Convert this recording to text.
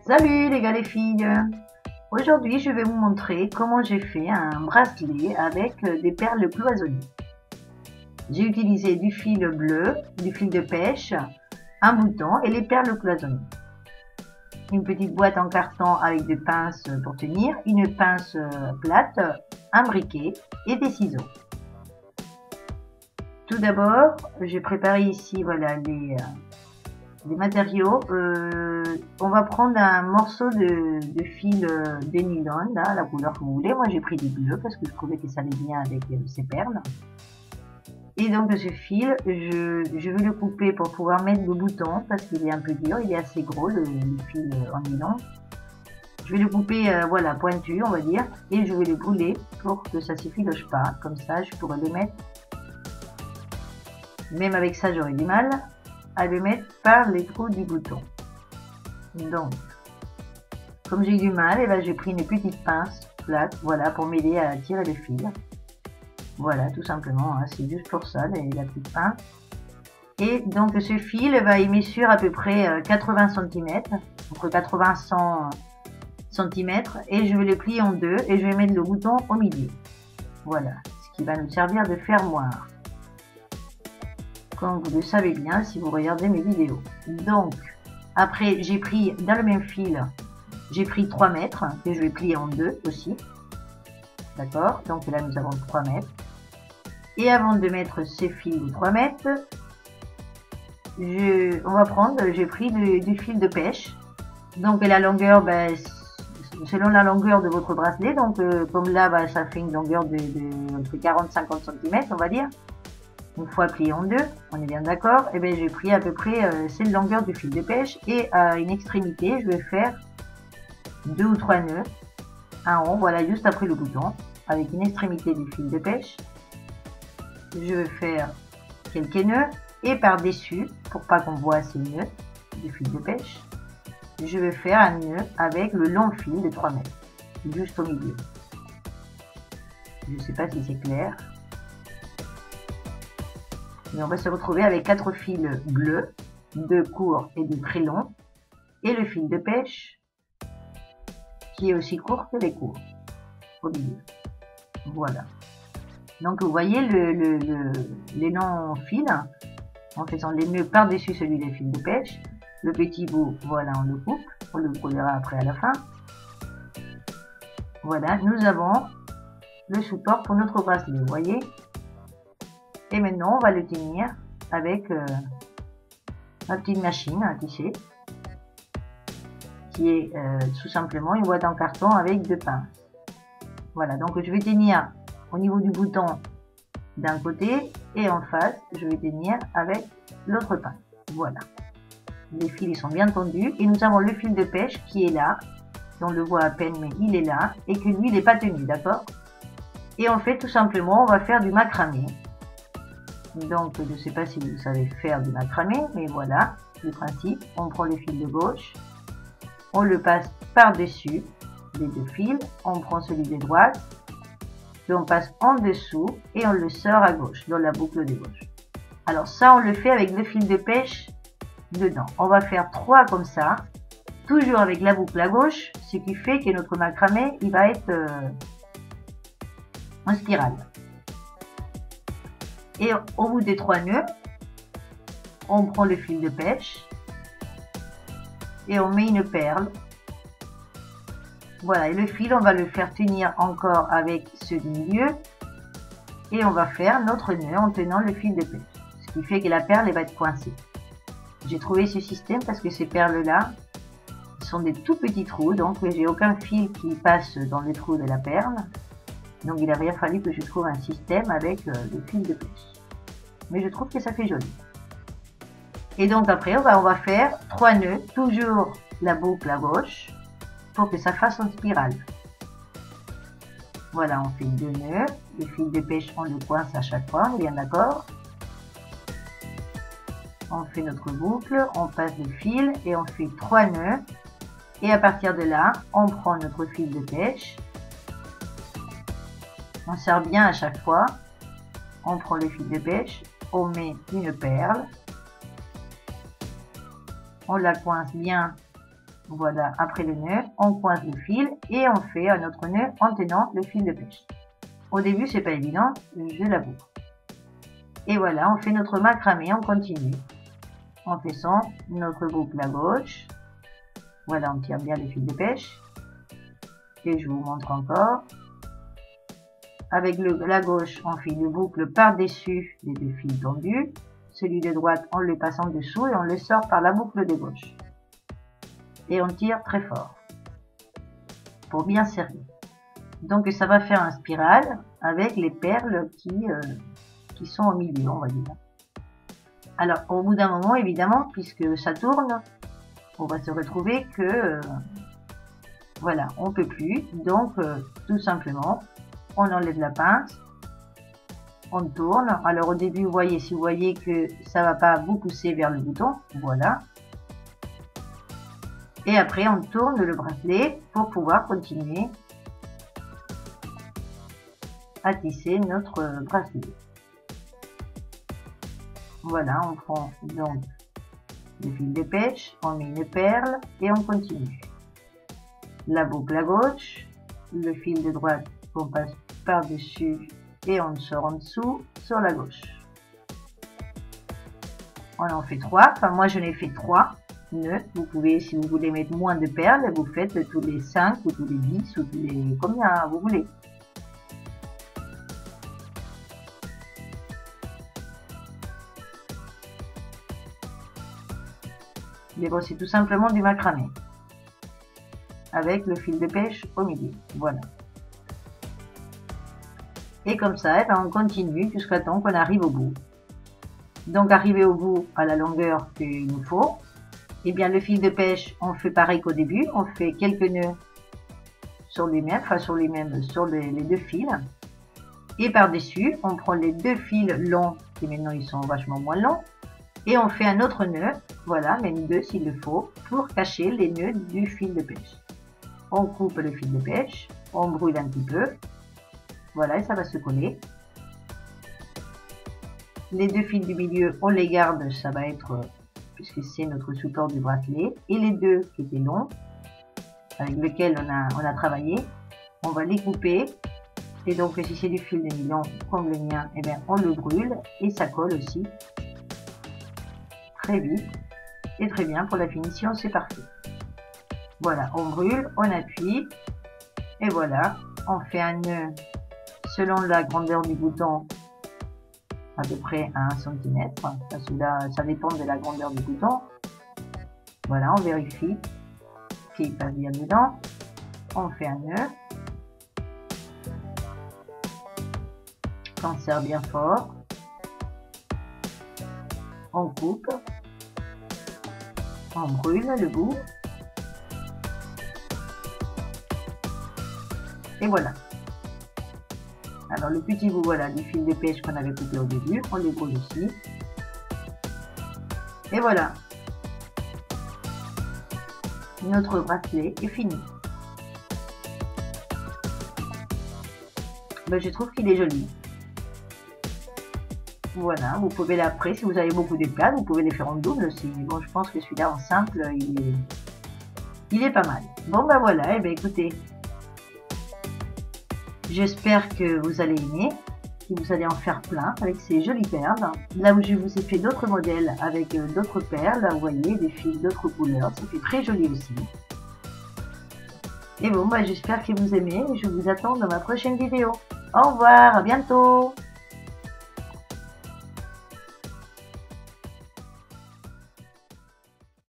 Salut les gars les filles. Aujourd'hui je vais vous montrer comment j'ai fait un bracelet avec des perles cloisonnées. J'ai utilisé du fil bleu, du fil de pêche, un bouton et les perles cloisonnées. Une petite boîte en carton avec des pinces pour tenir, une pince plate, un briquet et des ciseaux. Tout d'abord j'ai préparé ici voilà les matériaux. On va prendre un morceau de fil de nylon, là, la couleur que vous voulez. Moi j'ai pris du bleu parce que je trouvais que ça allait bien avec ces perles. Et donc ce fil, je vais le couper pour pouvoir mettre le bouton parce qu'il est un peu dur, il est assez gros le fil en nylon. Je vais le couper voilà, pointu on va dire, et je vais le brûler pour que ça s'effiloche pas. Comme ça je pourrais le mettre, même avec ça j'aurais du mal à le mettre par les trous du bouton. Donc, comme j'ai du mal, et ben j'ai pris une petite pince plate, voilà, pour m'aider à tirer le fil. Voilà, tout simplement, hein, c'est juste pour ça, la petite pince. Et donc ce fil, il mesure à peu près 80 cm, entre 80 et 100 cm, et je vais le plier en deux, et je vais mettre le bouton au milieu. Voilà, ce qui va nous servir de fermoir. Comme vous le savez bien si vous regardez mes vidéos. Donc, après, j'ai pris dans le même fil, j'ai pris 3 mètres, que je vais plier en deux aussi. D'accord? Donc là, nous avons 3 mètres. Et avant de mettre ces fils de 3 mètres, on va prendre, j'ai pris du fil de pêche. Donc la longueur, selon la longueur de votre bracelet, donc comme là, ça fait une longueur de 40-50 cm, on va dire. Une fois plié en deux, on est bien d'accord, et bien j'ai pris à peu près cette longueur du fil de pêche et à une extrémité je vais faire 2 ou 3 nœuds, un rond, voilà, juste après le bouton, avec une extrémité du fil de pêche. Je vais faire quelques nœuds et par dessus, pour pas qu'on voit ces nœuds du fil de pêche, je vais faire un nœud avec le long fil de 3 mètres, juste au milieu. Je ne sais pas si c'est clair. Et on va se retrouver avec 4 fils bleus, 2 courts et 2 très longs, et le fil de pêche qui est aussi court que les courts au milieu. Voilà. Donc vous voyez les longs fils, en faisant les nœuds par-dessus celui des fils de pêche. Le petit bout, voilà, on le coupe, on le brûlera après à la fin. Voilà, nous avons le support pour notre bracelet, vous voyez. Et maintenant, on va le tenir avec ma petite machine à tisser, qui est tout simplement une boîte en carton avec 2 pinces. Voilà, donc je vais tenir au niveau du bouton d'un côté et en face, je vais tenir avec l'autre pince. Voilà. Les fils ils sont bien tendus et nous avons le fil de pêche qui est là. On le voit à peine, mais il est là et que lui, il n'est pas tenu, d'accord? Et en fait, tout simplement, on va faire du macramé. Donc, je ne sais pas si vous savez faire du macramé, mais voilà le principe. On prend le fil de gauche, on le passe par-dessus les 2 fils, on prend celui de droite, puis on passe en dessous et on le sort à gauche, dans la boucle de gauche. Alors ça, on le fait avec le fil de pêche dedans. On va faire 3 comme ça, toujours avec la boucle à gauche, ce qui fait que notre macramé, il va être en spirale. Et au bout des 3 nœuds, on prend le fil de pêche et on met une perle. Voilà, et le fil, on va le faire tenir encore avec ce milieu et on va faire notre nœud en tenant le fil de pêche. Ce qui fait que la perle elle va être coincée. J'ai trouvé ce système parce que ces perles-là sont des tout petits trous, donc j'ai aucun fil qui passe dans le trou de la perle. Donc il a bien fallu que je trouve un système avec le fil de pêche. Mais je trouve que ça fait joli. Et donc après, on va faire 3 nœuds, toujours la boucle à gauche, pour que ça fasse en spirale. Voilà, on fait 2 nœuds. Le fil de pêche, on le coince à chaque fois, on est bien d'accord. On fait notre boucle, on passe le fil et on fait 3 nœuds. Et à partir de là, on prend notre fil de pêche. On serre bien à chaque fois. On prend le fil de pêche, on met une perle, on la coince bien Voilà, après le nœud, on coince le fil et on fait un autre nœud en tenant le fil de pêche. Au début, c'est pas évident, je l'avoue. Et voilà, on fait notre macramé, on continue. En faisant notre boucle à gauche. Voilà, on tire bien le fil de pêche. Et je vous montre encore. Avec la gauche, on fait une boucle par-dessus les deux fils tendus. Celui de droite, on le passe en dessous et on le sort par la boucle de gauche. Et on tire très fort pour bien serrer. Donc ça va faire un spirale avec les perles qui sont au milieu, on va dire. Alors au bout d'un moment, évidemment, puisque ça tourne, on va se retrouver que voilà, on peut plus. Donc tout simplement, on enlève la pince, on tourne. Alors au début, vous voyez, si vous voyez que ça va pas vous pousser vers le bouton, voilà. Et après, on tourne le bracelet pour pouvoir continuer à tisser notre bracelet. Voilà, on prend donc le fil de pêche, on met une perle et on continue. La boucle à gauche, le fil de droite qu'on passe par-dessus et on sort en dessous sur la gauche. On en fait 3, enfin moi je n'ai fait 3 nœuds. Vous pouvez, si vous voulez mettre moins de perles, vous faites tous les 5 ou tous les 10 ou tous les combien vous voulez. Mais bon, c'est tout simplement du macramé avec le fil de pêche au milieu. Voilà. Et comme ça, eh ben, on continue jusqu'à temps qu'on arrive au bout. Donc, arrivé au bout à la longueur qu'il nous faut, eh bien, le fil de pêche, on fait pareil qu'au début. On fait quelques nœuds sur lui-même, enfin sur les deux fils. Et par-dessus, on prend les deux fils longs, qui maintenant ils sont vachement moins longs, et on fait un autre nœud, voilà, même deux s'il le faut, pour cacher les nœuds du fil de pêche. On coupe le fil de pêche, on brûle un petit peu, voilà, et ça va se coller. Les deux fils du milieu, on les garde, ça va être, puisque c'est notre support du bracelet, et les deux qui étaient longs, avec lesquels on a travaillé, on va les couper. Et donc, si c'est du fil de nylon comme le mien, eh bien, on le brûle et ça colle aussi très vite et très bien. Pour la finition, c'est parfait. Voilà, on brûle, on appuie et voilà, on fait un nœud selon la grandeur du bouton, à peu près à 1 cm. Ça dépend de la grandeur du bouton. Voilà, on vérifie qu'il passe bien dedans. On fait un nœud. On serre bien fort, on coupe, on brûle le bout, et voilà. Alors le petit bout, voilà, du fil de pêche qu'on avait coupé au début, on le brûle aussi, et voilà. Notre bracelet est fini. Ben, je trouve qu'il est joli. Voilà, vous pouvez l'après, si vous avez beaucoup d'éclats, vous pouvez les faire en double aussi. Mais bon, je pense que celui-là en simple, il est pas mal. Bon, bah voilà, et ben écoutez, j'espère que vous allez aimer, que vous allez en faire plein avec ces jolies perles. Là où je vous ai fait d'autres modèles avec d'autres perles, là, vous voyez, des fils d'autres couleurs, ça fait très joli aussi. Et bon, bah j'espère que vous aimez et je vous attends dans ma prochaine vidéo. Au revoir, à bientôt!